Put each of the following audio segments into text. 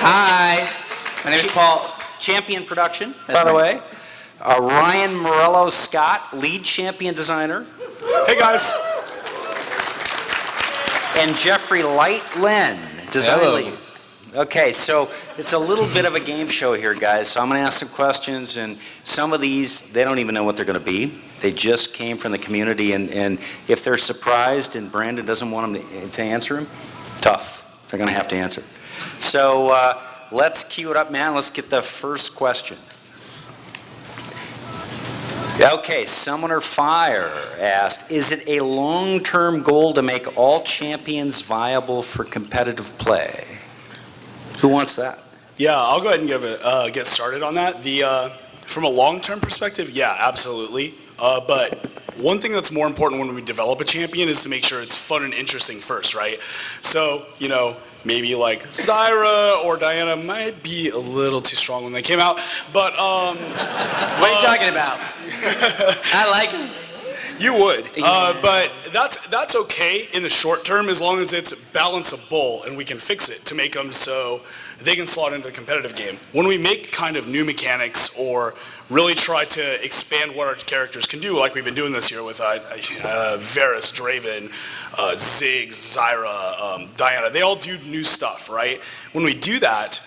Hi, my name is Paul. Champion Production, by the way. Ryan Morello Scott, lead champion designer. Hey guys. And Jeffrey Light Len, design Hello. lead. Okay, so it's a little bit of a game show here, guys. So I'm going to ask some questions, and some of these, they don't even know what they're going to be. They just came from the community, and if they're surprised and Brandon doesn't want them to answer them, tough. They're going to have to answer. So let's cue it up, man. Let's get the first question. Okay, Summoner Fire asked, is it a long-term goal to make all champions viable for competitive play? Who wants that? Yeah, I'll go ahead and get started on that. From a long-term perspective, yeah, absolutely. But one thing that's more important when we develop a champion is to make sure it's fun and interesting first, right? So, you know, maybe like Zyra or Diana might be a little too strong when they came out, but what are you talking about? I like him. You would, but that's okay in the short term as long as it's balanceable and we can fix it to make them so they can slot into the competitive game. When we make kind of new mechanics or really try to expand what our characters can do, like we've been doing this year with Varus, Draven, Ziggs, Zyra, Diana, they all do new stuff, right? When we do that,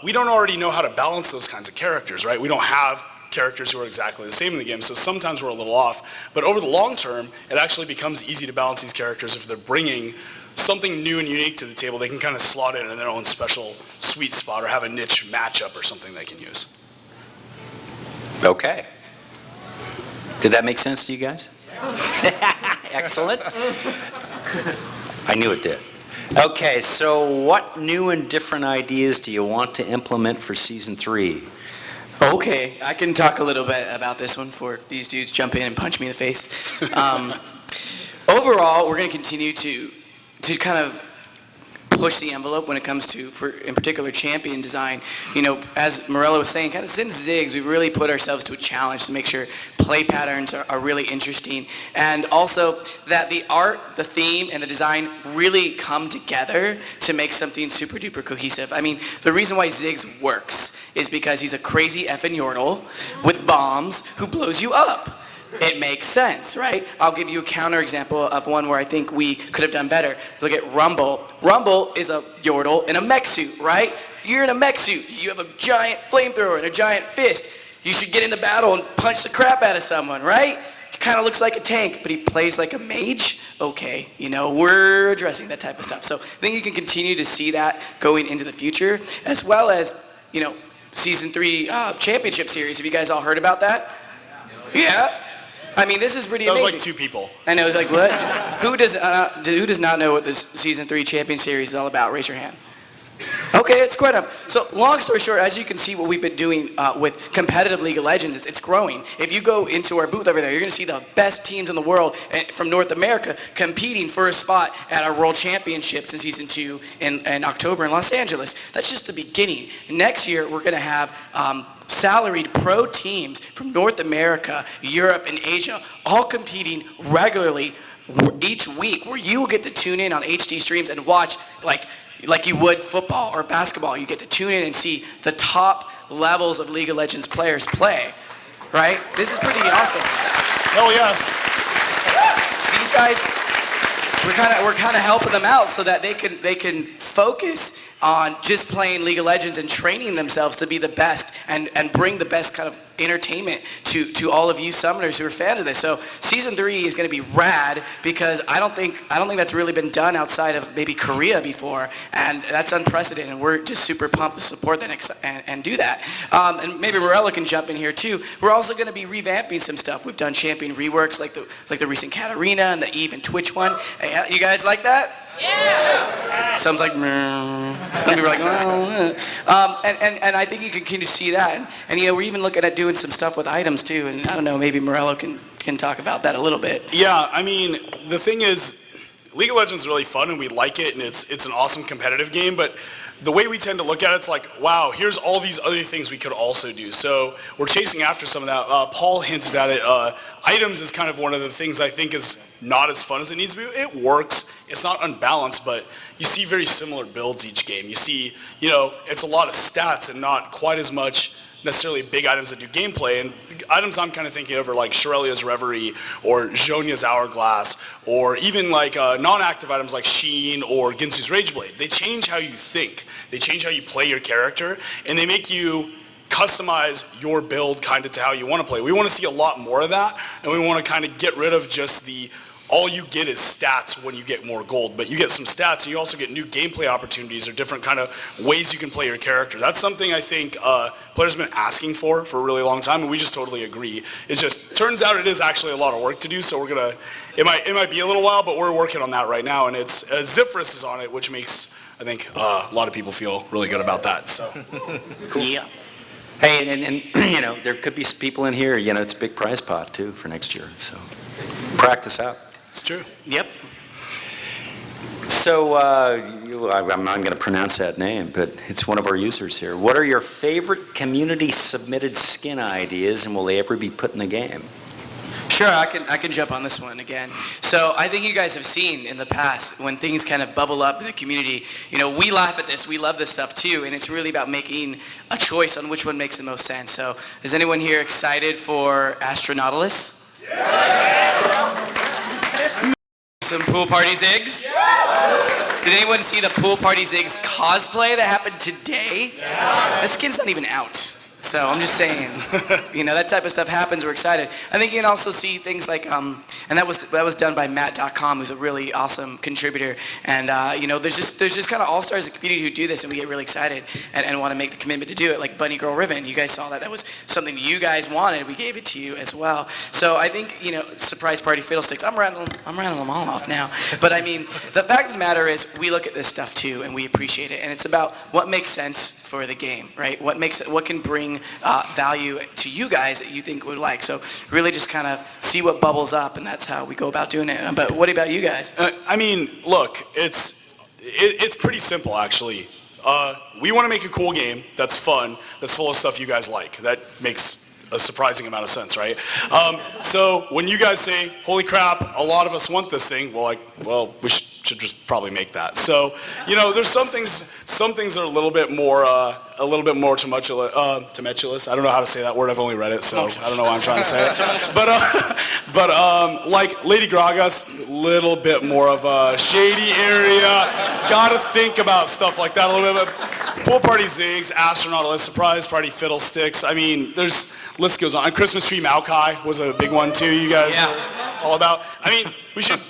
we don't already know how to balance those kinds of characters, right? We don't have characters who are exactly the same in the game, so sometimes we're a little off. But over the long term, it actually becomes easy to balance these characters if they're bringing something new and unique to the table. They can kind of slot in their own special sweet spot or have a niche matchup or something they can use. Okay. Did that make sense to you guys? Excellent. I knew it did. Okay, so what new and different ideas do you want to implement for Season 3? Okay, I can talk a little bit about this one before these dudes jump in and punch me in the face. Overall, we're going to continue to kind of push the envelope when it comes to, in particular, champion design. You know, as Morello was saying, kind of since Ziggs, we've really put ourselves to a challenge to make sure play patterns are really interesting. And also that the art, the theme, and the design really come together to make something super duper cohesive. I mean, the reason why Ziggs works is because he's a crazy effing Yordle with bombs who blows you up. It makes sense, right? I'll give you a counter example of one where I think we could have done better. Look at Rumble. Rumble is a Yordle in a mech suit, right? You're in a mech suit. You have a giant flamethrower and a giant fist. You should get into battle and punch the crap out of someone, right? He kind of looks like a tank, but he plays like a mage. Okay, you know, we're addressing that type of stuff. So I think you can continue to see that going into the future, as well as, you know, Season 3 Championship Series. Have you guys all heard about that? Yeah? I mean, this is pretty amazing. That was like 2 people. I know, it's like, what? Who does not know what this Season 3 Champion Series is all about? Raise your hand. Okay, it's quite up. So long story short, as you can see what we've been doing with competitive League of Legends, it's growing. If you go into our booth over there, you're going to see the best teams in the world from North America competing for a spot at our World Championships in Season 2 in October in Los Angeles. That's just the beginning. Next year, we're going to have salaried pro teams from North America, Europe, and Asia all competing regularly each week, where you will get to tune in on HD streams and watch like you would football or basketball. You get to tune in and see the top levels of League of Legends players play, right? This is pretty awesome. Hell yes. These guys, we're kind of helping them out so that they can focus on just playing League of Legends and training themselves to be the best and bring the best kind of entertainment to all of you summoners who are fans of this. So Season 3 is going to be rad because I don't think that's really been done outside of maybe Korea before, and that's unprecedented, and we're just super pumped to support that and do that. And maybe Morello can jump in here too. We're also going to be revamping some stuff. We've done champion reworks like the recent Katarina and the Eve and Twitch one. Hey, you guys like that? Yeah. Some's like, some people are like, oh. And I think you can continue to see that. And you know, we're even looking at doing some stuff with items too. And I don't know, maybe Morello can talk about that a little bit. Yeah, I mean, the thing is, League of Legends is really fun and we like it, and it's an awesome competitive game, but the way we tend to look at it's like, wow, here's all these other things we could also do. So we're chasing after some of that. Paul hinted at it. Items is kind of one of the things I think is not as fun as it needs to be. It works. It's not unbalanced, but you see very similar builds each game. You see, it's a lot of stats and not quite as much necessarily big items that do gameplay. And the items I'm kind of thinking of are like Shirelia's Reverie or Zhonya's Hourglass, or even like non-active items like Sheen or Ginsu's Rageblade. They change how you think. They change how you play your character, and they make you customize your build kind of to how you want to play. We want to see a lot more of that, and we want to kind of get rid of just the all you get is stats when you get more gold, but you get some stats and you also get new gameplay opportunities or different kind of ways you can play your character. That's something I think players have been asking for a really long time, and we just totally agree. It just turns out it is actually a lot of work to do, so it might be a little while, but we're working on that right now, and it's Zifris is on it, which makes, I think, a lot of people feel really good about that. So, cool. Yeah. Hey, and there could be some people in here, it's a big prize pot too for next year, so practice out. It's true. Yep. So, I'm not going to pronounce that name, but it's one of our users here. What are your favorite community-submitted skin ideas, and will they ever be put in the game? Sure, I can jump on this one again. So I think you guys have seen in the past when things kind of bubble up in the community, we laugh at this, we love this stuff too, and it's really about making a choice on which one makes the most sense. So is anyone here excited for Astronautilus? Yeah. Some Pool Party Zigs? Yeah. Did anyone see the Pool Party Zigs cosplay that happened today? Yeah. That skin's not even out. So I'm just saying, that type of stuff happens. We're excited. I think you can also see things like, and that was done by Matt.com, who's a really awesome contributor. And there's just kind of all stars in the community who do this, and we get really excited and want to make the commitment to do it. Like Bunny Girl Riven, you guys saw that. That was something you guys wanted. We gave it to you as well. So I think Surprise Party Fiddlesticks. I'm rattling them all off now. But I mean, the fact of the matter is, we look at this stuff too, and we appreciate it. And it's about what makes sense for the game, right? What can bring value to you guys that you think would like. So really just kind of see what bubbles up, and that's how we go about doing it. But what about you guys? Look, it's pretty simple actually. We want to make a cool game that's fun, that's full of stuff you guys like. That makes a surprising amount of sense, right? So when you guys say, holy crap, a lot of us want this thing, we should just probably make that. So, there's some things are a little bit more tumultuous. I don't know how to say that word. I've only read it, so I don't know why I'm trying to say it. But like Lady Graga's, little bit more of a shady area. Gotta think about stuff like that a little bit. But Pool Party Zigs, Astronautilus, Surprise Party Fiddlesticks. I mean, list goes on. And Christmas Tree Maokai was a big one too. You guys are all about. I mean, we should.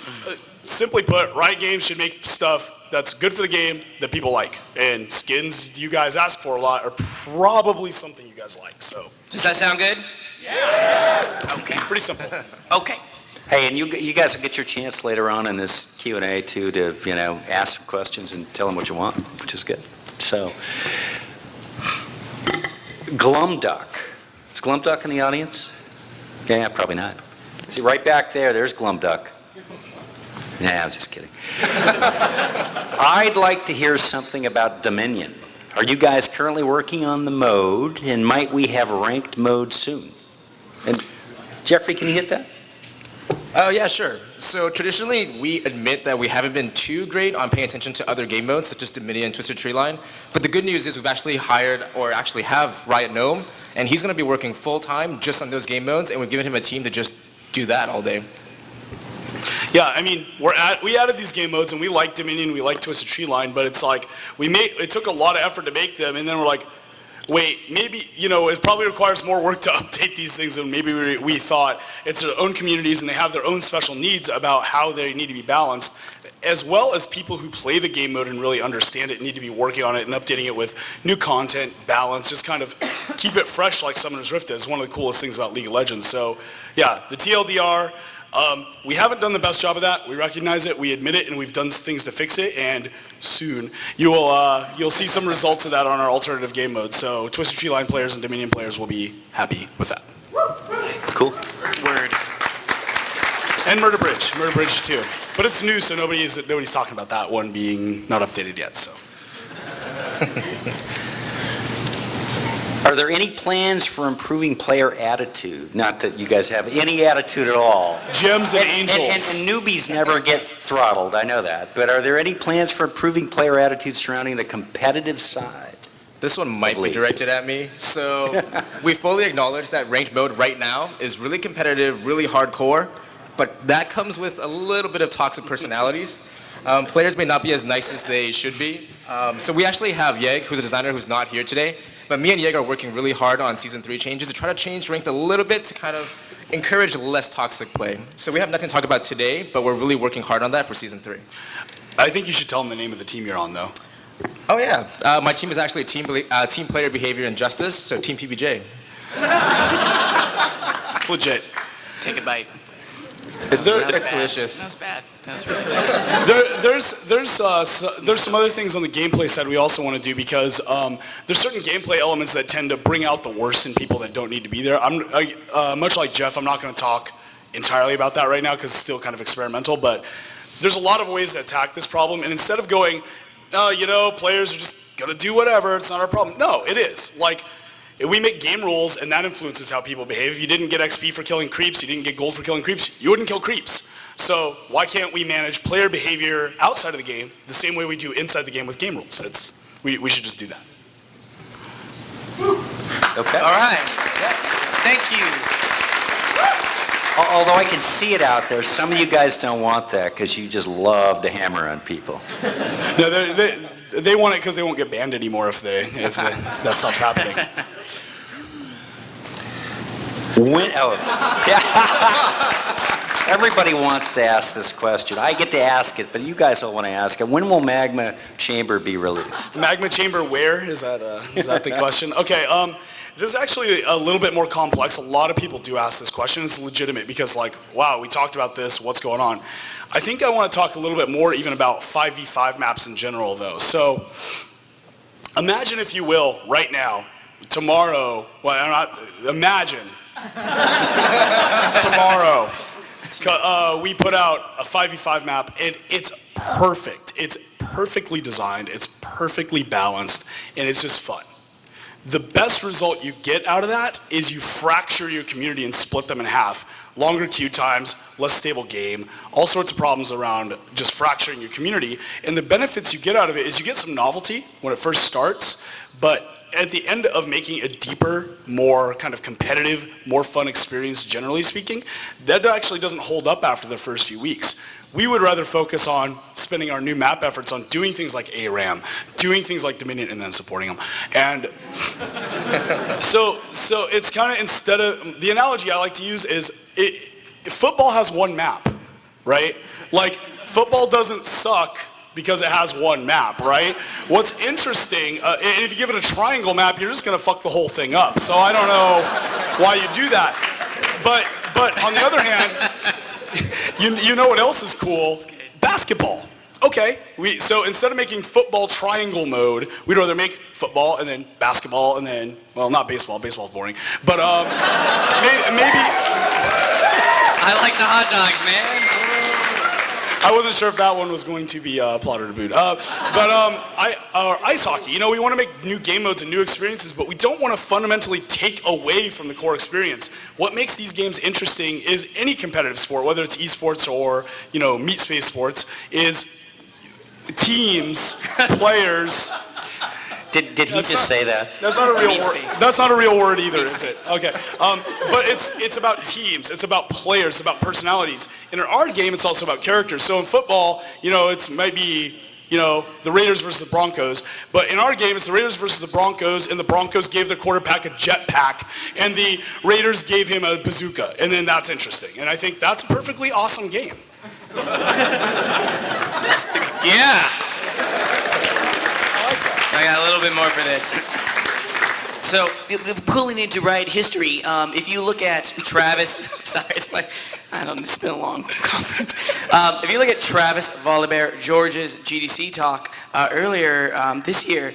Simply put, Riot Games should make stuff that's good for the game that people like. And skins you guys ask for a lot are probably something you guys like. So does that sound good? Yeah. Okay. Pretty simple. Okay. Hey, and you guys will get your chance later on in this Q&A too to ask some questions and tell them what you want, which is good. So, Glumduck. Is Glumduck in the audience? Yeah, probably not. See, right back there, there's Glumduck. Nah, I was just kidding. I'd like to hear something about Dominion. Are you guys currently working on the mode, and might we have ranked mode soon? And Jeffrey, can you hit that? Yeah, sure. So traditionally, we admit that we haven't been too great on paying attention to other game modes, such as Dominion and Twisted Treeline. But the good news is we've actually hired, or actually have, Riot Gnome, and he's going to be working full-time just on those game modes, and we've given him a team to just do that all day. Yeah, I mean, we added these game modes, and we like Dominion, we like Twisted Treeline, but it's like, it took a lot of effort to make them, and then we're like, wait, maybe, it probably requires more work to update these things than maybe we thought. It's their own communities, and they have their own special needs about how they need to be balanced, as well as people who play the game mode and really understand it need to be working on it and updating it with new content, balance, just kind of keep it fresh like Summoner's Rift is. One of the coolest things about League of Legends. So, yeah, the TLDR, we haven't done the best job of that. We recognize it, we admit it, and we've done things to fix it, and soon you'll see some results of that on our alternative game mode. So Twisted Treeline players and Dominion players will be happy with that. Cool. Word. And Murder Bridge too. But it's new, so nobody's talking about that one being not updated yet. So. Are there any plans for improving player attitude? Not that you guys have any attitude at all. Gems and And angels. newbies never get throttled, I know that. But are there any plans for improving player attitude surrounding the competitive side? This one might be League. directed at me. So we fully acknowledge that ranked mode right now is really competitive, really hardcore, but that comes with a little bit of toxic personalities. Players may not be as nice as they should be. So we actually have Yeg, who's a designer who's not here today. But me and Yeg are working really hard on Season 3 changes to try to change ranked a little bit to kind of encourage less toxic play. So we have nothing to talk about today, but we're really working hard on that for Season 3. I think you should tell them the name of the team you're on, though. Oh yeah, my team is actually team player behavior and justice, so Team PBJ. It's legit. Take a bite. It's That's delicious. That's bad. That's really bad. There's some other things on the gameplay side we also want to do because there's certain gameplay elements that tend to bring out the worst in people that don't need to be there. Much like Jeff, I'm not going to talk entirely about that right now because it's still kind of experimental, but there's a lot of ways to attack this problem, and instead of going, players are just going to do whatever, it's not our problem. No, it is. Like, we make game rules, and that influences how people behave. If you didn't get XP for killing creeps, you didn't get gold for killing creeps, you wouldn't kill creeps. So why can't we manage player behavior outside of the game the same way we do inside the game with game rules? We should just do that. Okay. All right. Thank you. Although I can see it out there, some of you guys don't want that because you just love to hammer on people. No, they want it because they won't get banned anymore if that stops happening. Everybody wants to ask this question. I get to ask it, but you guys all want to ask it. When will Magma Chamber be released? Magma chamber where? Is that the question? Okay, this is actually a little bit more complex. A lot of people do ask this question. It's legitimate because wow, we talked about this, what's going on? I think I want to talk a little bit more even about 5v5 maps in general though. So imagine if you will, right now, tomorrow, imagine tomorrow, we put out a 5v5 map and it's perfect. It's perfectly designed, it's perfectly balanced, and it's just fun. The best result you get out of that is you fracture your community and split them in half. Longer queue times, less stable game, all sorts of problems around just fracturing your community. And the benefits you get out of it is you get some novelty when it first starts, but at the end of making a deeper, more kind of competitive, more fun experience, generally speaking, that actually doesn't hold up after the first few weeks. We would rather focus on spending our new map efforts on doing things like ARAM, doing things like Dominion, and then supporting them. And so it's kind of, instead of, the analogy I like to use is, football has one map, right? Like, football doesn't suck because it has one map, right? What's interesting, and if you give it a triangle map, you're just gonna fuck the whole thing up. So I don't know why you do that. But on the other hand, you know what else is cool? Basketball. Okay, so instead of making football triangle mode, we'd rather make football and then basketball and then, well, not baseball, baseball's boring, but maybe. I like the hot dogs, man. I wasn't sure if that one was going to be plotted or booed. Ice hockey, we want to make new game modes and new experiences, but we don't want to fundamentally take away from the core experience. What makes these games interesting is any competitive sport, whether it's esports or, meat space sports, is teams, players. Did he just say that? That's not a real word. That's not a real word either, is it? Okay. But it's about teams. It's about players. It's about personalities. In our game, it's also about characters. So in football, it might be, the Raiders versus the Broncos. But in our game, it's the Raiders versus the Broncos, and the Broncos gave their quarterback a jetpack, and the Raiders gave him a bazooka. And then that's interesting. And I think that's a perfectly awesome game. Yeah. I got a little bit more for this. So, pulling into Riot history, if you look at Travis, sorry, it's been a long conference. If you look at Travis Volibear George's GDC talk earlier this year,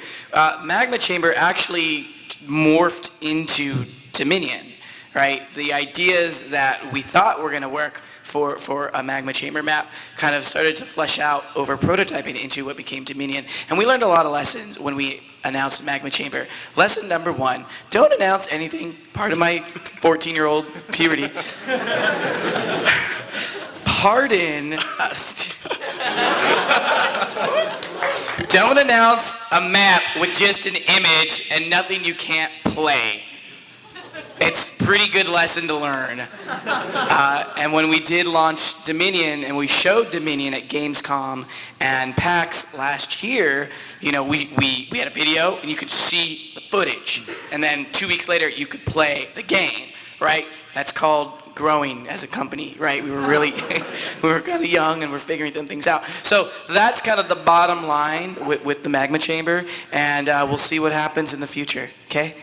Magma Chamber actually morphed into Dominion, right? The ideas that we thought were going to work for a magma chamber map kind of started to flesh out over prototyping into what became Dominion. And we learned a lot of lessons when we announced magma chamber. Lesson number 1, don't announce anything, part of my 14-year-old puberty. Pardon us. Don't announce a map with just an image and nothing you can't play. It's a pretty good lesson to learn. And when we did launch Dominion and we showed Dominion at Gamescom and PAX last year, you know, we had a video and you could see the footage. And then 2 weeks later, you could play the game, right? That's called growing as a company, right? We were really, we were kind of young and we're figuring some things out. So that's kind of the bottom line with the magma chamber, and we'll see what happens in the future, okay?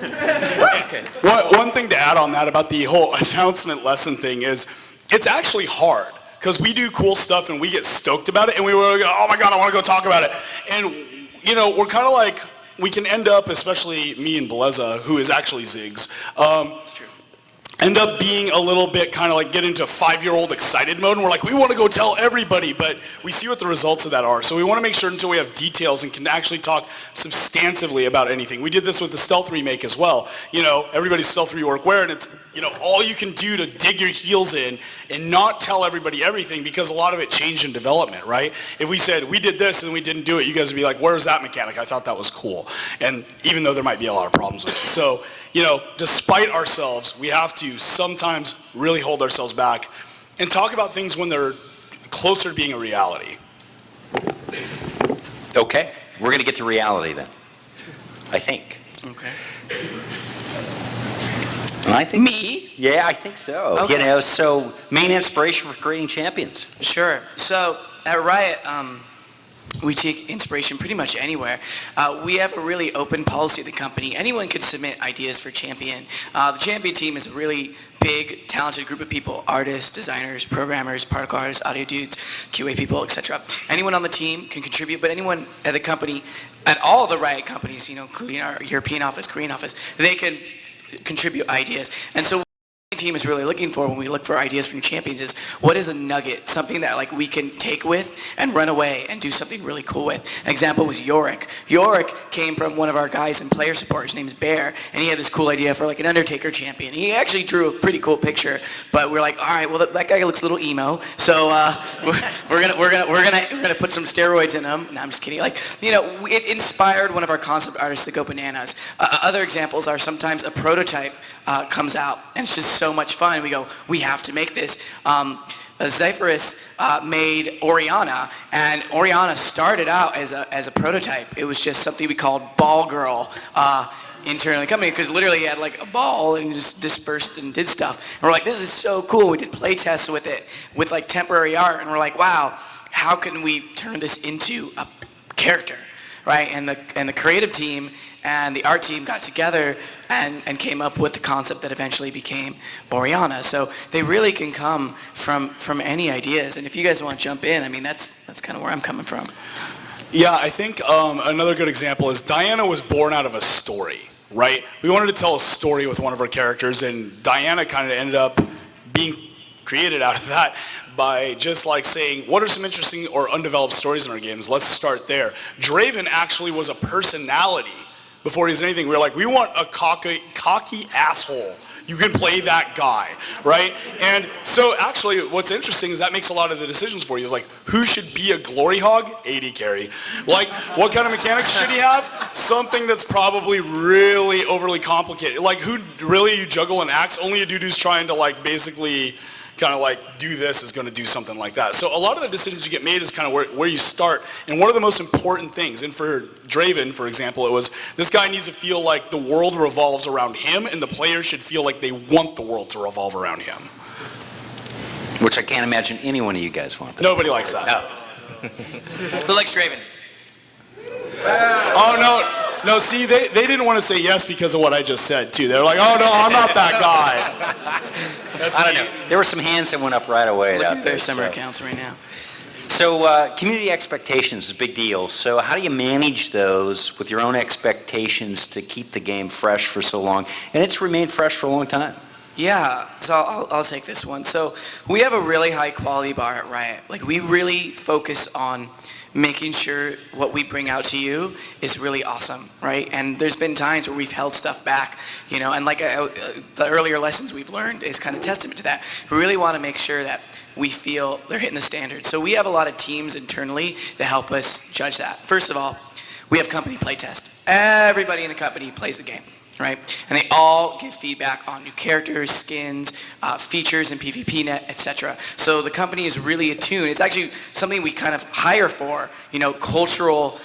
Okay. One thing to add on that about the whole announcement lesson thing is it's actually hard because we do cool stuff and we get stoked about it and we were like, oh my God, I want to go talk about it. And, you know, we're kind of like, we can end up, especially me and Beleza, who is actually Ziggs, end up being a little bit kind of like get into 5-year-old excited mode and we're like, we want to go tell everybody, but we see what the results of that are. So we want to make sure until we have details and can actually talk substantively about anything. We did this with the Stealth remake as well. You know, everybody's Stealth reworkware and it's, you know, all you can do to dig your heels in and not tell everybody everything because a lot of it changed in development, right? If we said we did this and we didn't do it, you guys would be like, where's that mechanic? I thought that was cool. And even though there might be a lot of problems with it. So, you know, despite ourselves, we have to sometimes really hold ourselves back and talk about things when they're closer to being a reality. Okay, we're going to get to reality then, I think. Okay. And I think, Me? yeah, I think so. Okay. You know, so main inspiration for creating champions. Sure. So at Riot, we take inspiration pretty much anywhere. We have a really open policy at the company. Anyone could submit ideas for champion. The champion team is a really big, talented group of people: artists, designers, programmers, particle artists, audio dudes, QA people, etc. Anyone on the team can contribute, but anyone at the company, at all the Riot companies, you know, including our European office, Korean office, they can contribute ideas. And so team is really looking for when we look for ideas for new champions is what is a nugget, something that like we can take with and run away and do something really cool with. An example was Yorick. Yorick came from one of our guys in player support. His name's Bear, and he had this cool idea for like an Undertaker champion. He actually drew a pretty cool picture, but we're like, all right, well that guy looks a little emo, so we're gonna put some steroids in him. No, I'm just kidding. Like, you know, it inspired one of our concept artists to go bananas. Other examples are sometimes a prototype comes out and it's just so much fun. We go, we have to make this. Zephyrus made Oriana, and Oriana started out as a prototype. It was just something we called Ball Girl internally in the company, because literally he had like a ball and just dispersed and did stuff. And we're like, this is so cool. We did play tests with it with like temporary art, and we're like, wow, how can we turn this into a character, right? And the creative team and the art team got together and came up with the concept that eventually became Oriana. So they really can come from any ideas. And if you guys want to jump in, I mean, that's kind of where I'm coming from. Yeah, I think another good example is Diana was born out of a story, right? We wanted to tell a story with one of our characters, and Diana kind of ended up being created out of that by just like saying, what are some interesting or undeveloped stories in our games? Let's start there. Draven actually was a personality before he was anything. We were like, we want a cocky asshole. You can play that guy, right? And so actually what's interesting is that makes a lot of the decisions for you. Is like, who should be a glory hog? AD carry. Like, what kind of mechanics should he have? Something that's probably really overly complicated. Like, who really you juggle an axe? Only a dude who's trying to like basically kind of like do this is going to do something like that. So a lot of the decisions you get made is kind of where you start. And one of the most important things, and for Draven, for example, it was this guy needs to feel like the world revolves around him, and the players should feel like they want the world to revolve around him. Which I can't imagine any one of you guys want that. Nobody likes that. No. Who likes Draven? Oh, no, see, they didn't want to say yes because of what I just said, too. They're like, oh, no, I'm not that guy. I don't know. There were some hands that went up right away. Look out at there, their summer so. accounts right now. So community expectations is a big deal. So how do you manage those with your own expectations to keep the game fresh for so long? And it's remained fresh for a long time. Yeah, so I'll take this one. So we have a really high quality bar at Riot. Like we really focus on making sure what we bring out to you is really awesome, right? And there's been times where we've held stuff back, you know, and like the earlier lessons we've learned is kind of testament to that. We really want to make sure that we feel they're hitting the standard. So we have a lot of teams internally that help us judge that. First of all, we have company playtest. Everybody in the company plays the game, right? And they all give feedback on new characters, skins, features in PvPnet, etc. So the company is really attuned. It's actually something we kind of hire for, you know, cultural,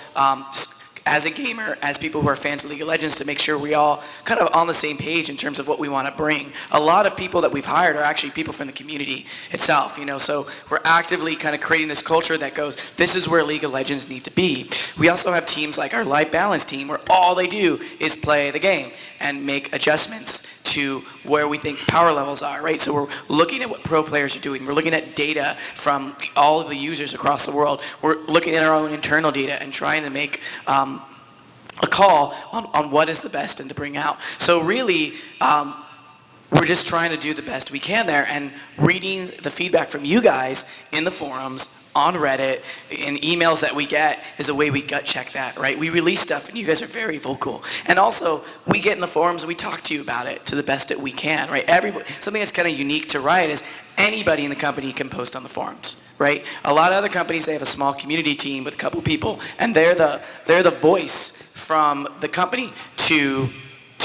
as a gamer, as people who are fans of League of Legends, to make sure we all kind of on the same page in terms of what we want to bring. A lot of people that we've hired are actually people from the community itself, you know, so we're actively kind of creating this culture that goes, this is where League of Legends need to be. We also have teams like our Life Balance team where all they do is play the game and make adjustments to where we think power levels are, right? So we're looking at what pro players are doing. We're looking at data from all of the users across the world. We're looking at our own internal data and trying to make a call on what is the best and to bring out. So really, we're just trying to do the best we can there, and reading the feedback from you guys in the forums, on Reddit, in emails that we get is a way we gut check that, right? We release stuff and you guys are very vocal. And also, we get in the forums and we talk to you about it to the best that we can, right? Something that's kind of unique to Riot is anybody in the company can post on the forums, right? A lot of other companies, they have a small community team with a couple people, and they're the voice from the company to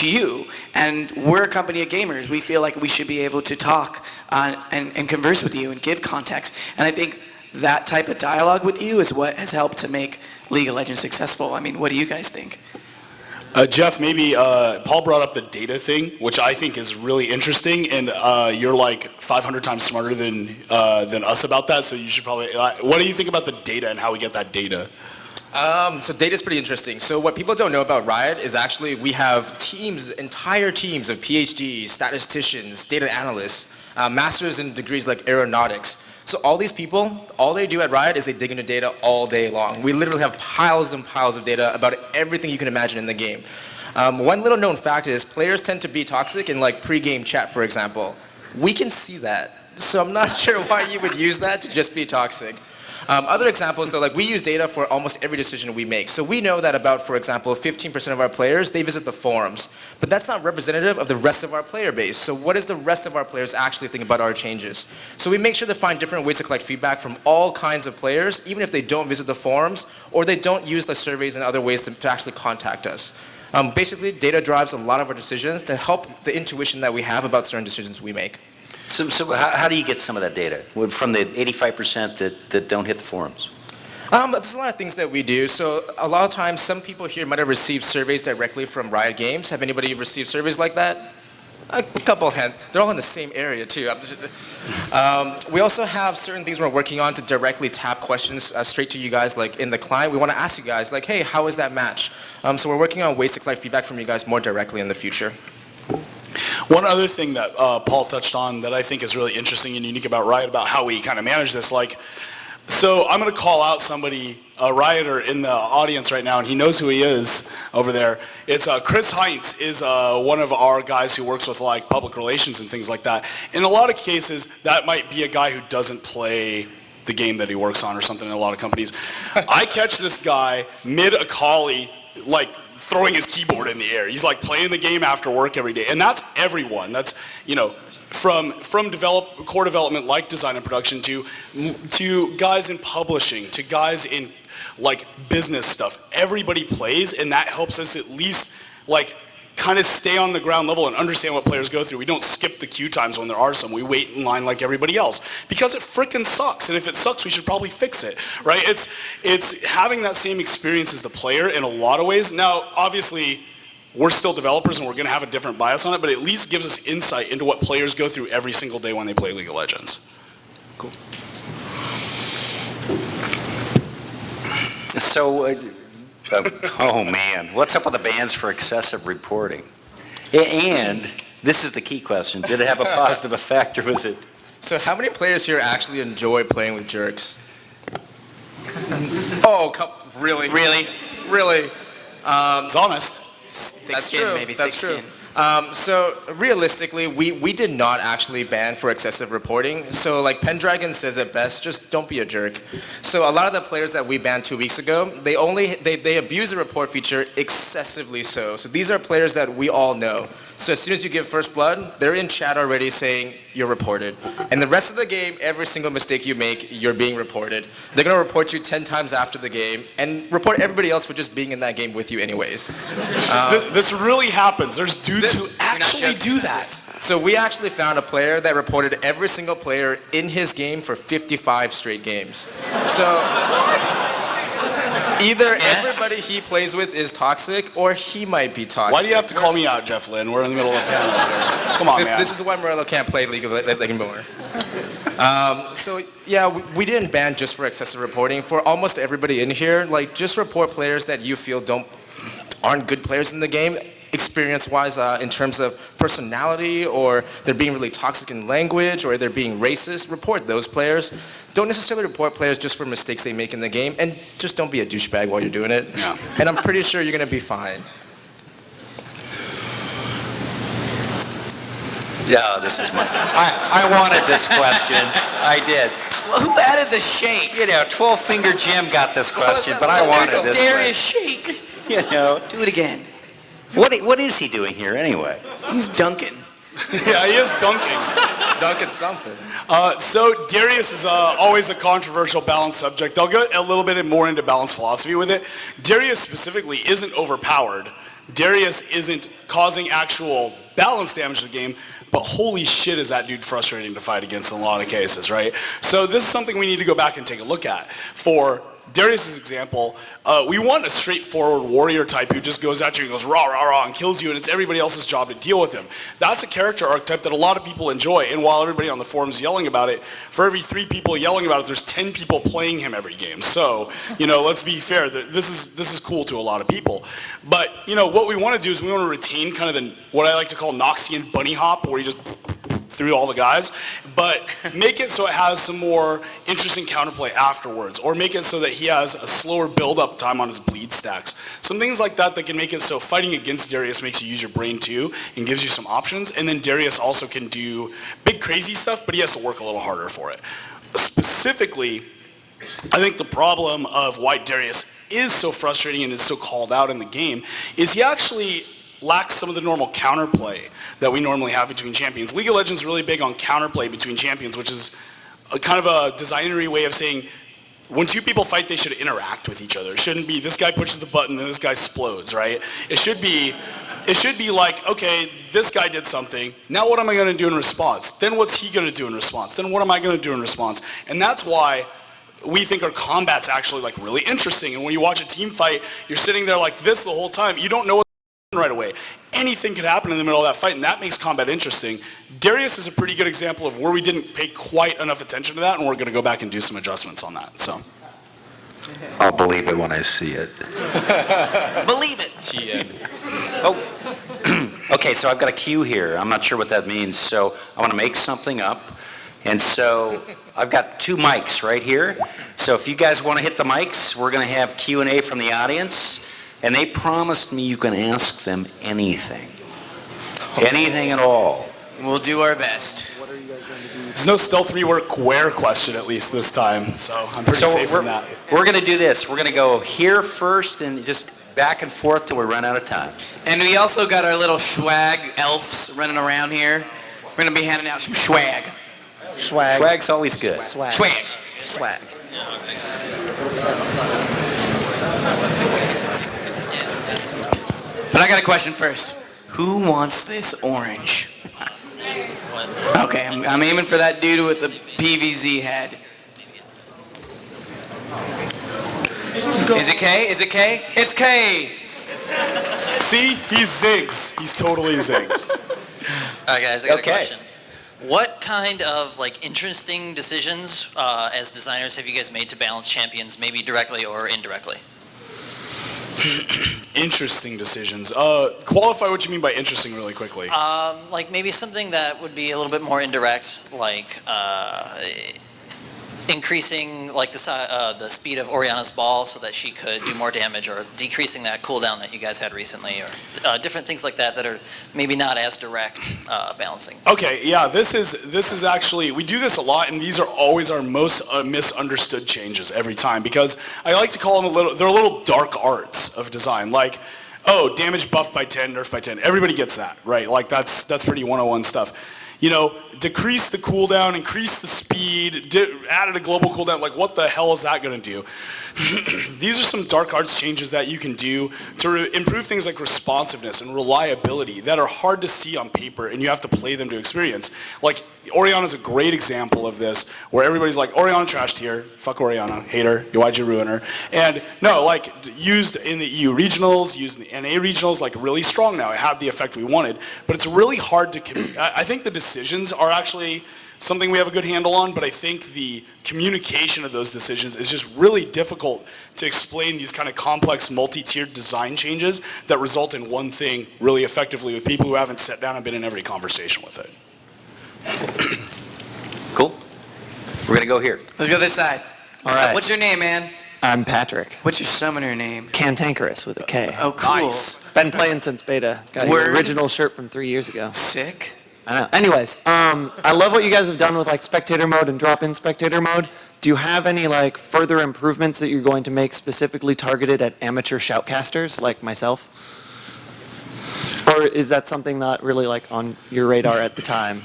you, and we're a company of gamers. We feel like we should be able to talk and converse with you and give context, and I think that type of dialogue with you is what has helped to make League of Legends successful. I mean, what do you guys think? Jeff, maybe Paul brought up the data thing, which I think is really interesting, and you're like 500 times smarter than us about that, so you should probably, what do you think about the data and how we get that data? So data is pretty interesting. So what people don't know about Riot is actually we have teams, entire teams of PhDs, statisticians, data analysts, masters in degrees like aeronautics. So all these people, all they do at Riot is they dig into data all day long. We literally have piles and piles of data about everything you can imagine in the game. One little known fact is players tend to be toxic in like pre-game chat, for example. We can see that. So I'm not sure why you would use that to just be toxic. Other examples, though, like we use data for almost every decision we make. So we know that about, for example, 15% of our players, they visit the forums. But that's not representative of the rest of our player base. So what does the rest of our players actually think about our changes? So we make sure to find different ways to collect feedback from all kinds of players, even if they don't visit the forums or they don't use the surveys and other ways to actually contact us. Basically, data drives a lot of our decisions to help the intuition that we have about certain decisions we make. So how do you get some of that data from the 85% that don't hit the forums? There's a lot of things that we do. So a lot of times, some people here might have received surveys directly from Riot Games. Have anybody received surveys like that? A couple of hands. They're all in the same area, too. We also have certain things we're working on to directly tap questions straight to you guys, like in the client. We want to ask you guys, like, hey, how is that match? So we're working on ways to collect feedback from you guys more directly in the future. One other thing that Paul touched on that I think is really interesting and unique about Riot, about how we kind of manage this, like, so I'm going to call out somebody, a Rioter in the audience right now, and he knows who he is over there. It's Chris Heinz is one of our guys who works with like public relations and things like that. In a lot of cases, that might be a guy who doesn't play the game that he works on or something in a lot of companies. I catch this guy mid a collie, like throwing his keyboard in the air. He's like playing the game after work every day. And that's everyone. That's, you know, from core development like design and production to guys in publishing, to guys in like business stuff. Everybody plays, and that helps us at least like kind of stay on the ground level and understand what players go through. We don't skip the queue times when there are some. We wait in line like everybody else because it frickin' sucks. And if it sucks, we should probably fix it, right? It's having that same experience as the player in a lot of ways. Now, obviously, we're still developers and we're going to have a different bias on it, but it at least gives us insight into what players go through every single day when they play League of Legends. Cool. So, oh man, what's up with the bans for excessive reporting? And this is the key question: did it have a positive effect, or was it? So, how many players here actually enjoy playing with jerks? Oh, really? Really? Really? It's honest. Thick That's skin, true. maybe That's thick true. skin. So realistically, we did not actually ban for excessive reporting. So like Pendragon says it best, just don't be a jerk. So a lot of the players that we banned 2 weeks ago, they abuse the report feature excessively so. So these are players that we all know. So as soon as you give first blood, they're in chat already saying you're reported. And the rest of the game, every single mistake you make, you're being reported. They're gonna report you 10 times after the game and report everybody else for just being in that game with you anyways. This really happens. There's dudes who You're not actually joking. do that. So we actually found a player that reported every single player in his game for 55 straight games. So either everybody he plays with is toxic or he might be toxic. Why do you have to call me out, Jeff Lynn? We're in the middle of Canada here. Come on, man. This is why Morello can't play League of Legends more. So yeah, we didn't ban just for excessive reporting. For almost everybody in here, like just report players that you feel aren't good players in the game, experience-wise, in terms of personality, or they're being really toxic in language, or they're being racist. Report those players. Don't necessarily report players just for mistakes they make in the game, and just don't be a douchebag while you're doing it. Yeah. And I'm pretty sure you're gonna be fine. Yeah, this is I wanted this question. I did. Well, who added the shake? You know, 12-Finger Jim got this question, but I wanted this Darius shake. one. You know, Do it again. what is he doing here anyway? He's dunking. Yeah, he is dunking. Duncan something. So Darius is always a controversial balance subject. I'll get a little bit more into balance philosophy with it. Darius specifically isn't overpowered. Darius isn't causing actual balance damage to the game, but holy shit is that dude frustrating to fight against in a lot of cases, right? So this is something we need to go back and take a look at. For Darius's example, we want a straightforward warrior type who just goes at you and goes rah, rah, rah, and kills you, and it's everybody else's job to deal with him. That's a character archetype that a lot of people enjoy, and while everybody on the forums is yelling about it, for every 3 people yelling about it, there's 10 people playing him every game. So, you know, let's be fair, this is cool to a lot of people. But, you know, what we want to do is we want to retain kind of what I like to call Noxian bunny hop, where you just through all the guys, but make it so it has some more interesting counterplay afterwards, or make it so that he has a slower build-up time on his bleed stacks. Some things like that can make it so fighting against Darius makes you use your brain too, and gives you some options, and then Darius also can do big crazy stuff, but he has to work a little harder for it. Specifically, I think the problem of why Darius is so frustrating and is so called out in the game is he actually lacks some of the normal counterplay that we normally have between champions. League of Legends is really big on counterplay between champions, which is a kind of a designery way of saying when 2 people fight, they should interact with each other. It shouldn't be this guy pushes the button and this guy explodes, right? It should be like, okay, this guy did something. Now what am I going to do in response? Then what's he going to do in response? Then what am I going to do in response? And that's why we think our combat's actually like really interesting. And when you watch a team fight, you're sitting there like this the whole time. You don't know what's right away. Anything could happen in the middle of that fight, and that makes combat interesting. Darius is a pretty good example of where we didn't pay quite enough attention to that, and we're going to go back and do some adjustments on that. So, I'll believe it when I see it. Believe it. TM. Oh, okay, so I've got a cue here. I'm not sure what that means, so I want to make something up. And so I've got 2 mics right here. So if you guys want to hit the mics, we're going to have Q&A from the audience. And they promised me you can ask them anything. Anything at all. We'll do our best. there's no stealth rework where question at least this time, so I'm pretty safe from that. We're going to do this. We're going to go here first and just back and forth till we run out of time. And we also got our little swag elves running around here. We're going to be handing out some swag. Swag. Swag's always good. Swag. Swag. Swag. But I got a question first. Who wants this orange? Okay, I'm aiming for that dude with the PVZ head. Is it K? Is it K? It's K! See, he zigs. He's totally zigs. All right, guys, I got Okay. a question. What kind of interesting decisions as designers have you guys made to balance champions, maybe directly or indirectly? Interesting decisions. Qualify what you mean by interesting really quickly. Like maybe something that would be a little bit more indirect, like increasing like the speed of Oriana's ball so that she could do more damage, or decreasing that cooldown that you guys had recently, or different things like that that are maybe not as direct balancing. Okay, yeah, this is actually, we do this a lot, and these are always our most misunderstood changes every time, because I like to call them they're little dark arts of design, like, oh, damage buff by 10, nerf by 10. Everybody gets that, right? Like, that's pretty 101 stuff. You know, decrease the cooldown, increase the speed, added a global cooldown. Like, what the hell is that going to do? These are some dark arts changes that you can do to improve things like responsiveness and reliability that are hard to see on paper, and you have to play them to experience. Like, Oriana's a great example of this, where everybody's like, Oriana trashed here, fuck Oriana, hate her, why'd you ruin her? And no, like, used in the EU regionals, used in the NA regionals, like, really strong now. It had the effect we wanted, but it's really hard to I think the decisions are actually something we have a good handle on, but I think the communication of those decisions is just really difficult to explain these kind of complex multi-tiered design changes that result in one thing really effectively with people who haven't sat down and been in every conversation with it. Cool. We're going to go here. Let's go this side. All right. What's your name, man? I'm Patrick. What's your summoner name? Cantankerous with a K. Oh, cool. Nice. Been playing since beta. Got your Word. original shirt from 3 years ago. Sick. I know. Anyways, I love what you guys have done with like spectator mode and drop-in spectator mode. Do you have any like further improvements that you're going to make specifically targeted at amateur shoutcasters like myself? Or is that something not really like on your radar at the time?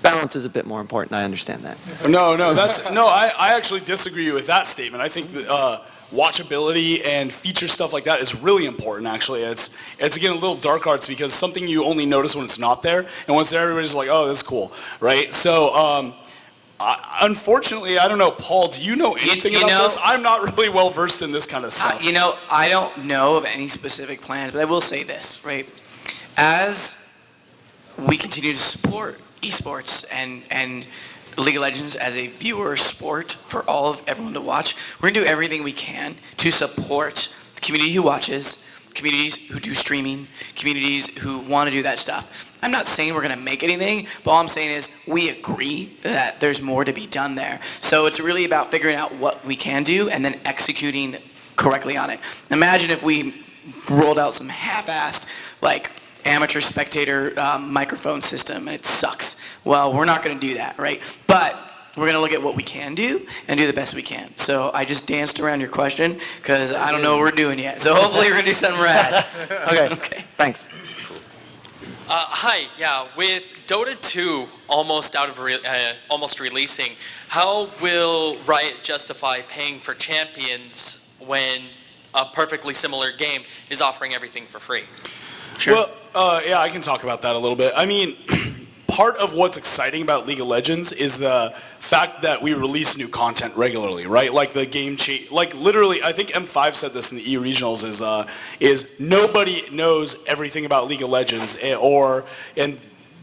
Balance is a bit more important. I understand that. No, I actually disagree with that statement. I think that watchability and feature stuff like that is really important, actually. It's again a little dark arts, because something you only notice when it's not there, and once there, everybody's like, oh, this is cool, right? So unfortunately, I don't know, Paul, do you know anything about this? I'm not really well versed in this kind of stuff. I don't know of any specific plans, but I will say this, right? As we continue to support esports and League of Legends as a viewer sport for everyone to watch, we're going to do everything we can to support the community who watches, communities who do streaming, communities who want to do that stuff. I'm not saying we're going to make anything, but all I'm saying is we agree that there's more to be done there. So it's really about figuring out what we can do and then executing correctly on it. Imagine if we rolled out some half-assed, like, amateur spectator microphone system, and it sucks. Well, we're not going to do that, right? But we're going to look at what we can do and do the best we can. So I just danced around your question because I don't know what we're doing yet. So hopefully we're going to do something rad. Okay. Thanks. Hi, yeah. With Dota 2 almost almost releasing, how will Riot justify paying for champions when a perfectly similar game is offering everything for free? Sure. Well, yeah, I can talk about that a little bit. I mean, part of what's exciting about League of Legends is the fact that we release new content regularly, right? Like the game like literally, I think M5 said this in the EU regionals is nobody knows everything about League of Legends, and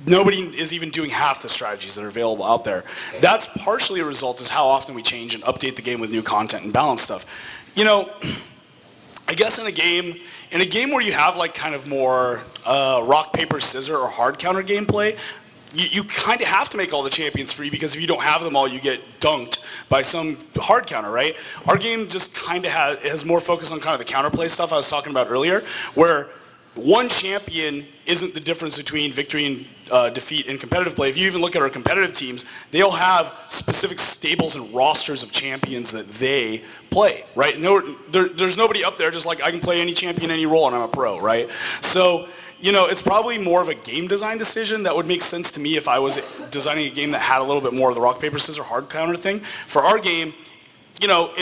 nobody is even doing half the strategies that are available out there. That's partially a result is how often we change and update the game with new content and balance stuff. You know, I guess in a game where you have like kind of more rock, paper, scissors or hard counter gameplay, you kind of have to make all the champions free, because if you don't have them all, you get dunked by some hard counter, right? Our game just kind of has more focus on kind of the counterplay stuff I was talking about earlier, where one champion isn't the difference between victory and defeat in competitive play. If you even look at our competitive teams, they all have specific stables and rosters of champions that they play, right? There's nobody up there just like, I can play any champion, any role, and I'm a pro, right? So, you know, it's probably more of a game design decision that would make sense to me if I was designing a game that had a little bit more of the rock, paper, scissors, hard counter thing. For our game, you know,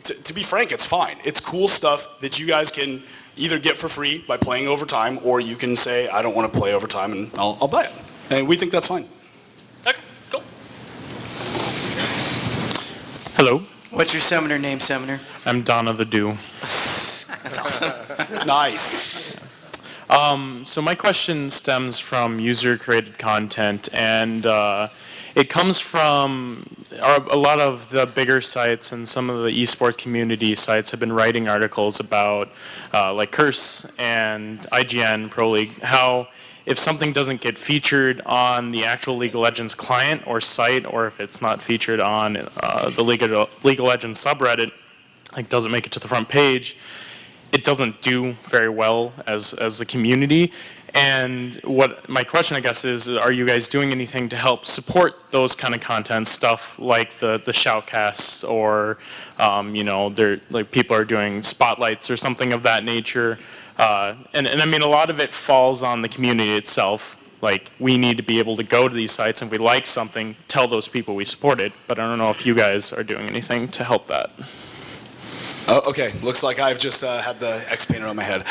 to be frank, it's fine. It's cool stuff that you guys can either get for free by playing overtime, or you can say, I don't want to play overtime, and I'll buy it. And we think that's fine. Okay, cool. Hello, What's your summoner name, Summoner? I'm Donna the Dew. That's awesome. Nice. So my question stems from user-created content, and it comes from a lot of the bigger sites, and some of the esports community sites have been writing articles about like Curse and IGN Pro League, how if something doesn't get featured on the actual League of Legends client or site, or if it's not featured on the League of Legends subreddit, like doesn't make it to the front page, it doesn't do very well as the community. And what my question, I guess, is, are you guys doing anything to help support those kind of content stuff, like the shoutcasts, or like people are doing spotlights or something of that nature? And I mean, a lot of it falls on the community itself. Like, we need to be able to go to these sites, and if we like something, tell those people we support it. But I don't know if you guys are doing anything to help that. Oh, okay, looks like I've just had the X painter on my head.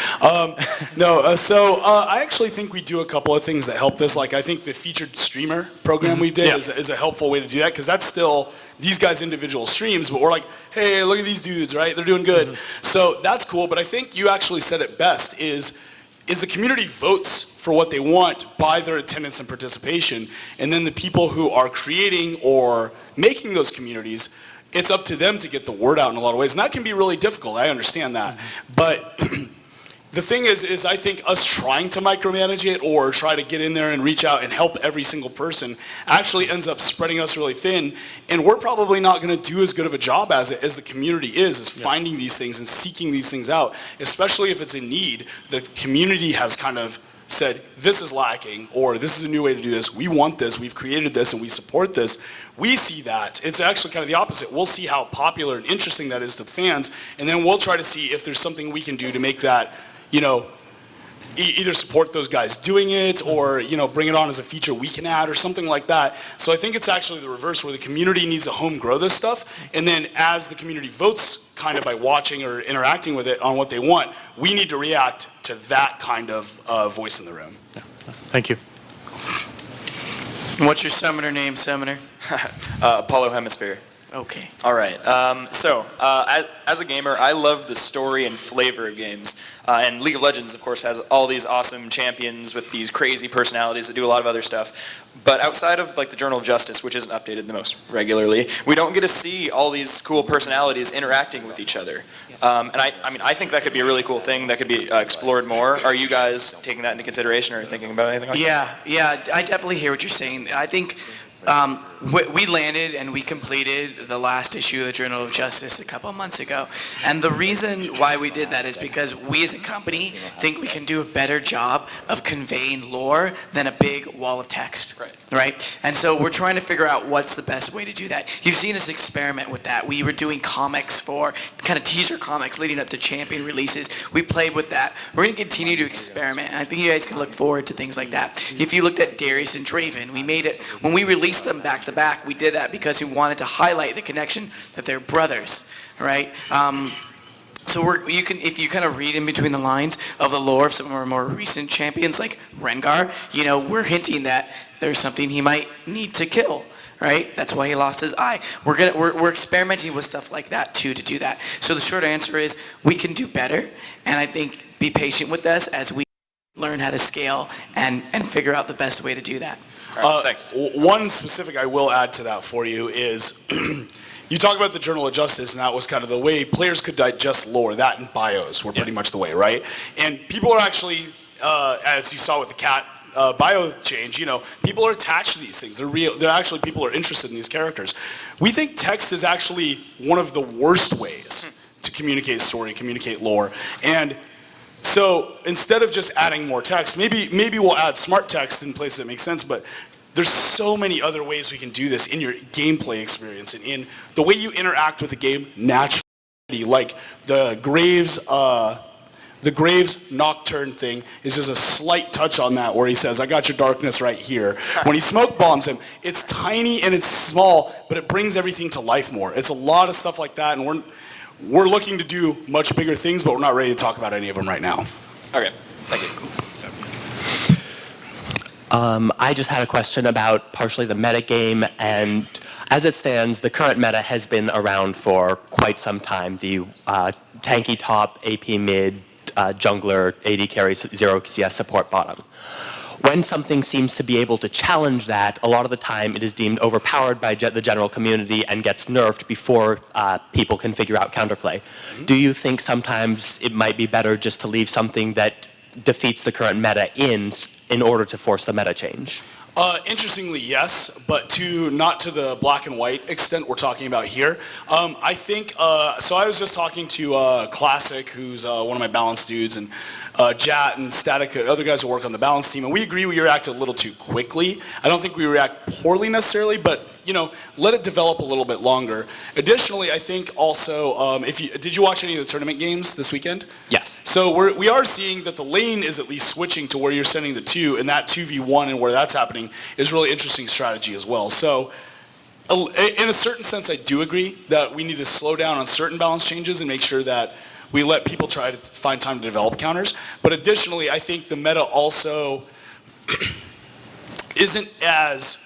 So I actually think we do a couple of things that help this. Like, I think the featured streamer program we did is a helpful way to do that, because that's still these guys' individual streams, but we're like, hey, look at these dudes, right? They're doing good. So that's cool, but I think you actually said it best, is the community votes for what they want by their attendance and participation, and then the people who are creating or making those communities, it's up to them to get the word out in a lot of ways. And that can be really difficult, I understand that. But the thing is I think us trying to micromanage it or try to get in there and reach out and help every single person actually ends up spreading us really thin. And we're probably not gonna do as good of a job as the community is finding these things and seeking these things out, especially if it's a need. The community has kind of said, this is lacking, or this is a new way to do this, we want this, we've created this, and we support this. We see that. It's actually kind of the opposite. We'll see how popular and interesting that is to fans, and then we'll try to see if there's something we can do to make that, either support those guys doing it, or, bring it on as a feature we can add, or something like that. So I think it's actually the reverse, where the community needs to home grow this stuff, and then as the community votes kind of by watching or interacting with it on what they want, we need to react to that kind of voice in the room. Thank you. What's your summoner name, Summoner? Apollo Hemisphere. Okay. All right. As a gamer, I love the story and flavor of games. And League of Legends, of course, has all these awesome champions with these crazy personalities that do a lot of other stuff. But outside of the Journal of Justice, which isn't updated the most regularly, we don't get to see all these cool personalities interacting with each other. And I think that could be a really cool thing that could be explored more. Are you guys taking that into consideration or thinking about anything like that? Yeah, I definitely hear what you're saying. I think we landed and we completed the last issue of the Journal of Justice a couple of months ago. And the reason why we did that is because we as a company think we can do a better job of conveying lore than a big wall of text. Right? And so we're trying to figure out what's the best way to do that. You've seen us experiment with that. We were doing comics for kind of teaser comics leading up to Champion releases. We played with that. We're going to continue to experiment. And I think you guys can look forward to things like that. If you looked at Darius and Draven, we made it, when we released them back to back, we did that because we wanted to highlight the connection that they're brothers, right? So if you kind of read in between the lines of the lore of some of our more recent champions like Rengar, we're hinting that there's something he might need to kill, right? That's why he lost his eye. We're experimenting with stuff like that too to do that. So the short answer is we can do better, and I think be patient with us as we learn how to scale and figure out the best way to do that. Thanks. One specific I will add to that for you is you talk about the Journal of Justice, and that was kind of the way players could digest lore. That and bios were pretty much the way, right? And people are actually, as you saw with the cat bio change, people are attached to these things. They're real. They're actually, people are interested in these characters. We think text is actually one of the worst ways to communicate story, communicate lore. And so instead of just adding more text, maybe we'll add smart text in places that make sense, but there's so many other ways we can do this in your gameplay experience and in the way you interact with the game naturally. Like the Graves Nocturne thing is just a slight touch on that, where he says, I got your darkness right here. When he smoke bombs him, it's tiny and it's small, but it brings everything to life more. It's a lot of stuff like that, and we're looking to do much bigger things, but we're not ready to talk about any of them right now. Okay, thank you. I just had a question about partially the meta game, and as it stands, the current meta has been around for quite some time. The tanky top, AP mid, jungler, AD carries, 0 CS support bottom. When something seems to be able to challenge that, a lot of the time it is deemed overpowered by the general community and gets nerfed before people can figure out counterplay. Do you think sometimes it might be better just to leave something that defeats the current meta in order to force the meta change? Interestingly, yes, but not to the black and white extent we're talking about here. I think, so I was just talking to Classic, who's one of my balance dudes, and Jat and Static, other guys who work on the balance team, and we agree we react a little too quickly. I don't think we react poorly necessarily, but let it develop a little bit longer. Additionally, I think also, did you watch any of the tournament games this weekend? Yes. So we are seeing that the lane is at least switching to where you're sending the 2, and that 2v1 and where that's happening is really interesting strategy as well. So in a certain sense, I do agree that we need to slow down on certain balance changes and make sure that we let people try to find time to develop counters. But additionally, I think the meta also isn't as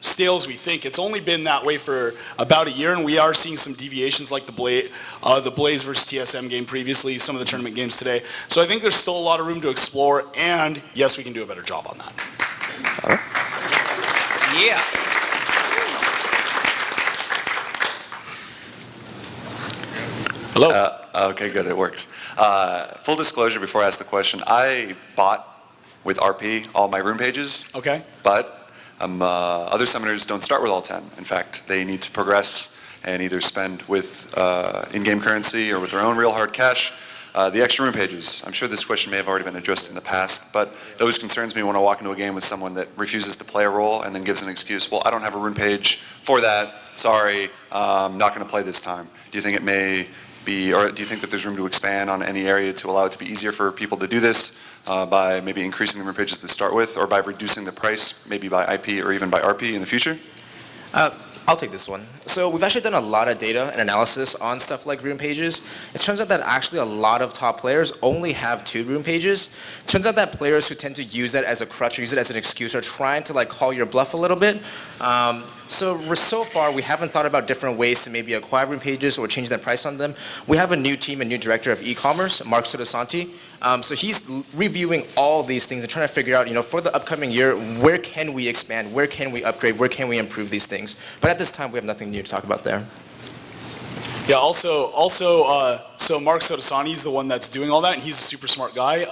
stale as we think. It's only been that way for about a year, and we are seeing some deviations like the Blaze versus TSM game previously, some of the tournament games today. So I think there's still a lot of room to explore, and yes, we can do a better job on that. Yeah. Hello. Okay, good, it works. Full disclosure before I ask the question, I bought with RP all my Rune pages. Okay. But other summoners don't start with all 10. In fact, they need to progress and either spend with in-game currency or with their own real hard cash the extra Rune pages. I'm sure this question may have already been addressed in the past, but it always concerns me when I walk into a game with someone that refuses to play a role and then gives an excuse, well, I don't have a Rune page for that, sorry, I'm not going to play this time. Do you think it may be, or do you think that there's room to expand on any area to allow it to be easier for people to do this by maybe increasing the Rune pages to start with, or by reducing the price, maybe by IP or even by RP in the future? I'll take this one. So we've actually done a lot of data and analysis on stuff like Rune pages. It turns out that actually a lot of top players only have 2 Rune pages. It turns out that players who tend to use that as a crutch or use it as an excuse are trying to call your bluff a little bit. So far, we haven't thought about different ways to maybe acquire Rune pages or change the price on them. We have a new team, a new director of e-commerce, Mark Sotosanti. So he's reviewing all these things and trying to figure out, for the upcoming year, where can we expand, where can we upgrade, where can we improve these things. But at this time, we have nothing new to talk about there. Yeah, so Mark Sotosanti is the one that's doing all that, and he's a super smart guy.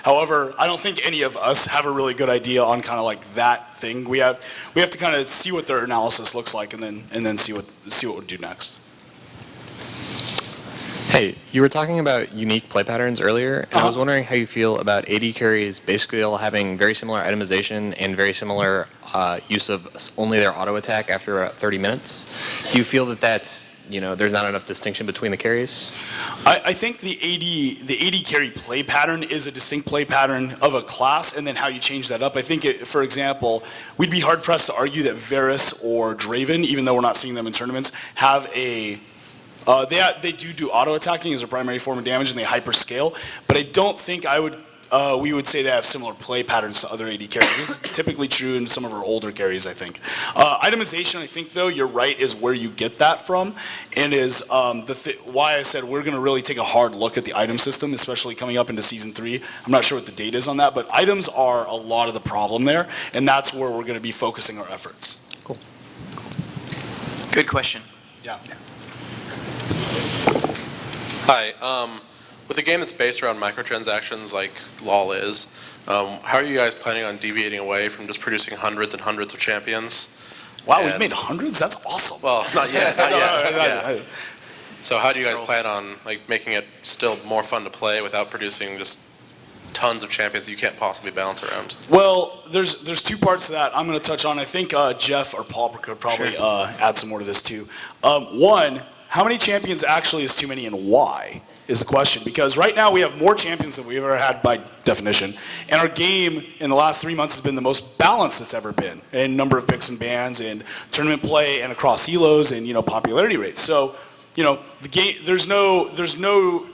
However, I don't think any of us have a really good idea on kind of like that thing. We have to kind of see what their analysis looks like, and then see what we'll do next. Hey, you were talking about unique play patterns earlier, and I was wondering how you feel about AD carries basically all having very similar itemization and very similar use of only their auto attack after about 30 minutes. Do you feel that that's, there's not enough distinction between the carries? I think the AD carry play pattern is a distinct play pattern of a class, and then how you change that up. I think, for example, we'd be hard pressed to argue that Varus or Draven, even though we're not seeing them in tournaments, have a they do auto attacking as a primary form of damage, and they hyper scale. But I don't think we would say they have similar play patterns to other AD carries. This is typically true in some of our older carries, I think. Itemization, I think, though, you're right, is where you get that from, and is why I said we're going to really take a hard look at the item system, especially coming up into Season 3. I'm not sure what the date is on that, but items are a lot of the problem there, and that's where we're going to be focusing our efforts. Cool. Good question. Yeah. Hi. With a game that's based around microtransactions like LoL is, how are you guys planning on deviating away from just producing hundreds and hundreds of champions? Wow, we've made hundreds? That's awesome. Well, not yet. Not yet. So how do you guys plan on making it still more fun to play without producing just tons of champions that you can't possibly balance around? Well, there's 2 parts to that I'm going to touch on. I think Jeff or Paul could probably add some more to this too. One, how many champions actually is too many, and why is the question? Because right now we have more champions than we've ever had by definition, and our game in the last 3 months has been the most balanced it's ever been in number of picks and bans, and tournament play, and across elos, and popularity rates. So the game, there's no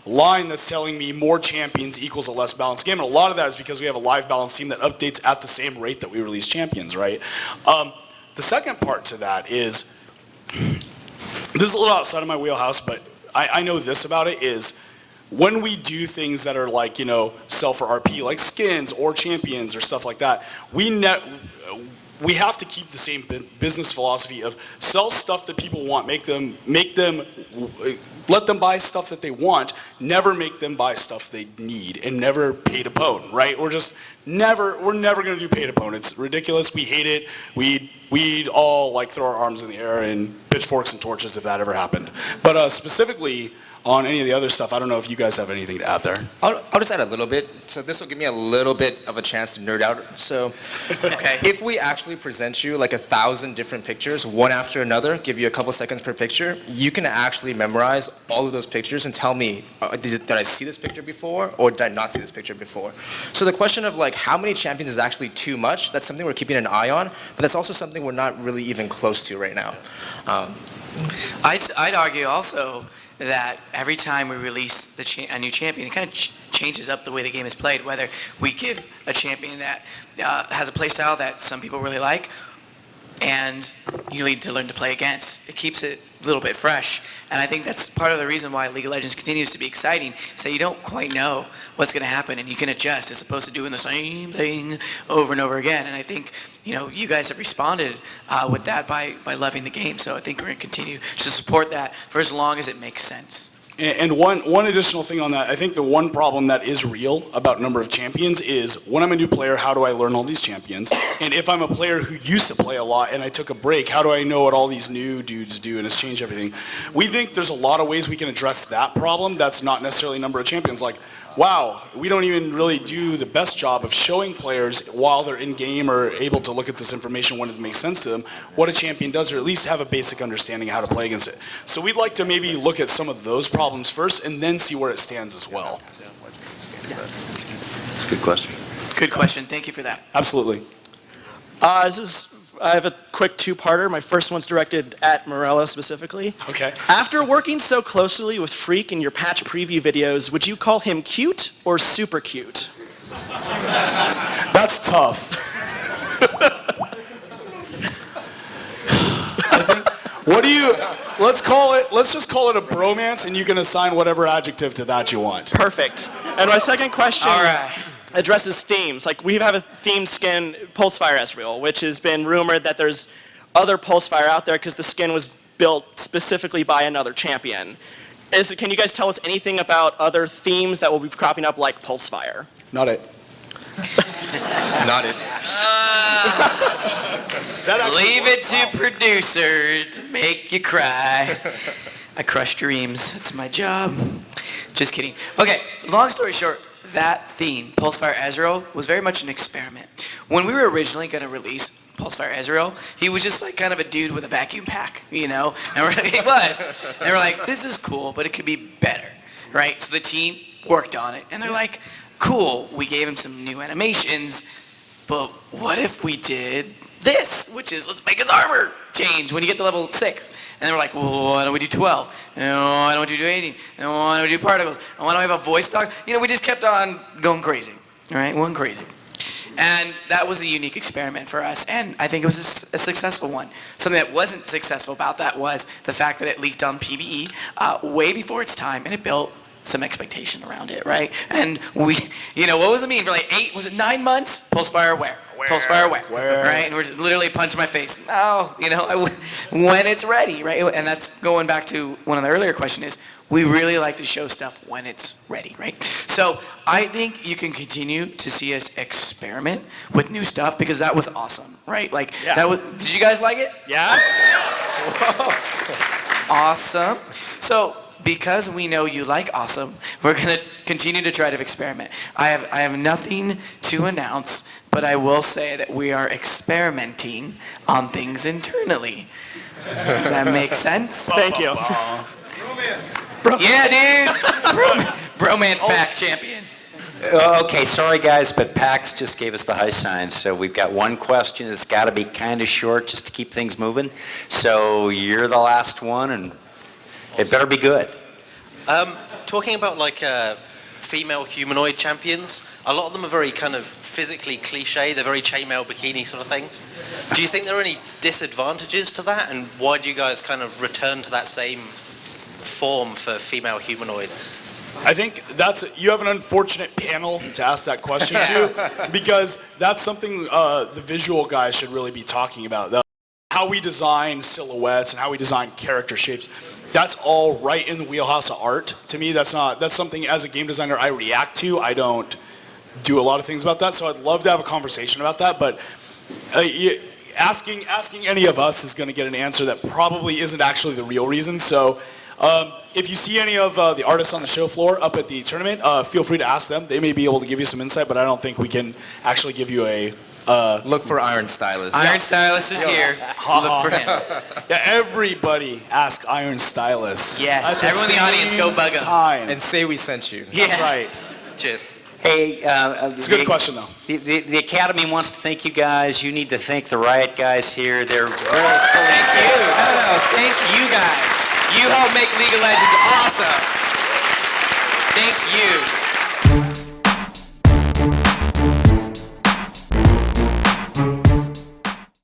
line that's telling me more champions equals a less balanced game, and a lot of that is because we have a live balanced team that updates at the same rate that we release champions, right? The second part to that is, this is a little outside of my wheelhouse, but I know this about it, is when we do things that are sell for RP, like skins or champions or stuff like that, we have to keep the same business philosophy of sell stuff that people want, let them buy stuff that they want, never make them buy stuff they need, and never pay to pwn, right? We're never going to do pay to pwn. It's ridiculous. We hate it. We'd all like throw our arms in the air and pitchforks and torches if that ever happened. But specifically on any of the other stuff, I don't know if you guys have anything to add there. I'll just add a little bit. So this will give me a little bit of a chance to nerd out. So if we actually present you like 1,000 different pictures, one after another, give you a couple seconds per picture, you can actually memorize all of those pictures and tell me, did I see this picture before or did I not see this picture before? So the question of like how many champions is actually too much, that's something we're keeping an eye on, but that's also something we're not really even close to right now. I'd argue also that every time we release a new champion, it kind of changes up the way the game is played. Whether we give a champion that has a playstyle that some people really like, and you need to learn to play against. It keeps it a little bit fresh, and I think that's part of the reason why League of Legends continues to be exciting. So you don't quite know what's going to happen, and you can adjust as opposed to doing the same thing over and over again. And I think you guys have responded with that by loving the game. So I think we're going to continue to support that for as long as it makes sense. And one additional thing on that, I think the one problem that is real about number of champions is when I'm a new player, how do I learn all these champions? And if I'm a player who used to play a lot and I took a break, how do I know what all these new dudes do and it's changed everything? We think there's a lot of ways we can address that problem. That's not necessarily number of champions. Like, wow, we don't even really do the best job of showing players while they're in game or able to look at this information when it makes sense to them, what a champion does, or at least have a basic understanding of how to play against it. So we'd like to maybe look at some of those problems first and then see where it stands as well. That's a good question. Good question. Thank you for that. Absolutely. I have a quick two-parter. My first one's directed at Morella specifically. Okay. After working so closely with Freak in your patch preview videos, would you call him cute or super cute? That's tough. Let's just call it a bromance and you can assign whatever adjective to that you want. Perfect. And my second question addresses themes. Like, we have a themed skin, Pulsefire Ezreal, which has been rumored that there's other Pulsefire out there because the skin was built specifically by another champion. Can you guys tell us anything about other themes that will be cropping up like Pulsefire? Not it. Not it. Leave it to producer to make you cry. I crush dreams. That's my job. Just kidding. Okay, long story short, that theme, Pulsefire Ezreal, was very much an experiment. When we were originally going to release Pulsefire Ezreal, he was just like kind of a dude with a vacuum pack, And he was. And we're like, this is cool, but it could be better, right? So the team worked on it, and they're like, cool, we gave him some new animations, but what if we did this, which is let's make his armor change when you get to level 6. And they were like, well, why don't we do 12? And why don't we do 18? And why don't we do particles? And why don't we have a voice talk? We just kept on going crazy, right? Going crazy. And that was a unique experiment for us, and I think it was a successful one. Something that wasn't successful about that was the fact that it leaked on PvE way before its time, and it built some expectation around it, right? And we, what was it mean for like 9 months? Pulsefire where? Pulsefire where? Right? And we're just literally punching my face. Oh, when it's ready, right? And that's going back to one of the earlier questions is, we really like to show stuff when it's ready, right? So I think you can continue to see us experiment with new stuff because that was awesome, right? Like, did you guys like it? Yeah. Awesome. So, because we know you like awesome, we're going to continue to try to experiment. I have nothing to announce, but I will say that we are experimenting on things internally. Does that make sense? Thank you. Yeah, dude. Bromance pack champion. Okay, sorry guys, but PAX just gave us the high sign, so we've got one question that's got to be kind of short just to keep things moving. So you're the last one, and it better be good. Talking about female humanoid champions, a lot of them are very kind of physically cliche. They're very chainmail bikini sort of thing. Do you think there are any disadvantages to that, and why do you guys kind of return to that same form for female humanoids? I think you have an unfortunate panel to ask that question to, because that's something the visual guys should really be talking about. How we design silhouettes and how we design character shapes, that's all right in the wheelhouse of art. To me, that's something as a game designer I react to. I don't do a lot of things about that, so I'd love to have a conversation about that, but asking any of us is going to get an answer that probably isn't actually the real reason. So if you see any of the artists on the show floor up at the tournament, feel free to ask them. They may be able to give you some insight, but I don't think we can actually give you a... Look for Iron Stylus. Iron Stylus is here. Look for him. Yeah, everybody ask Iron Stylus. Yes, everyone in the audience go bug him. And say we sent you. Yeah. That's right. Cheers. Hey, It's a good question, though. The Academy wants to thank you guys. You need to thank the Riot guys here. They're very fully Thank you. No, thank you guys. You help make League of Legends awesome.